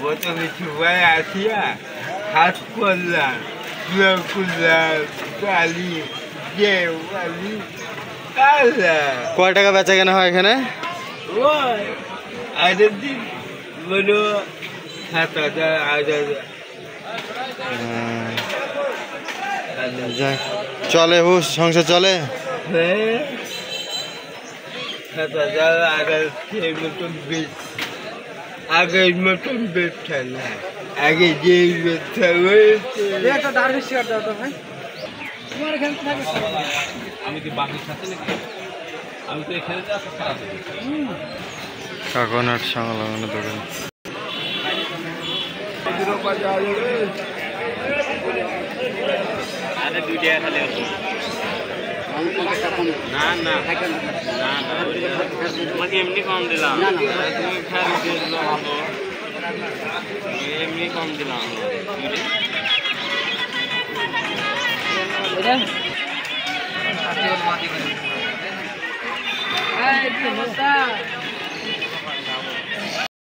বোতলে সবাই আসিয়া হাত করলাম কালি যে কালি কালা কয় টাকা বেচা কেনা হয় এখানে? ওই আগের দিন বলো 7,000 8,000 যাক, চলে হুস সংসার চলে। হ্যাঁ 7,000 আগের সেই মতন আগের মতন ব্যবসা না আগে যে ব্যবসা হয়েছে একটা ডার্ভিশ শিকার দাও তো ভাই তোমার এখানে থাকে আমি কি বাকির সাথে নাকি আমি তো এখানে আছি খারাপ কাকনাট সংলগ্ন দোকান। আরে 2 টাকা খালি না না না তোমাকে এমনি কম দিলাম তুমি ফেরত দিয়ে দিলো ভালো এমনি কম দিলাম এই কি অবস্থা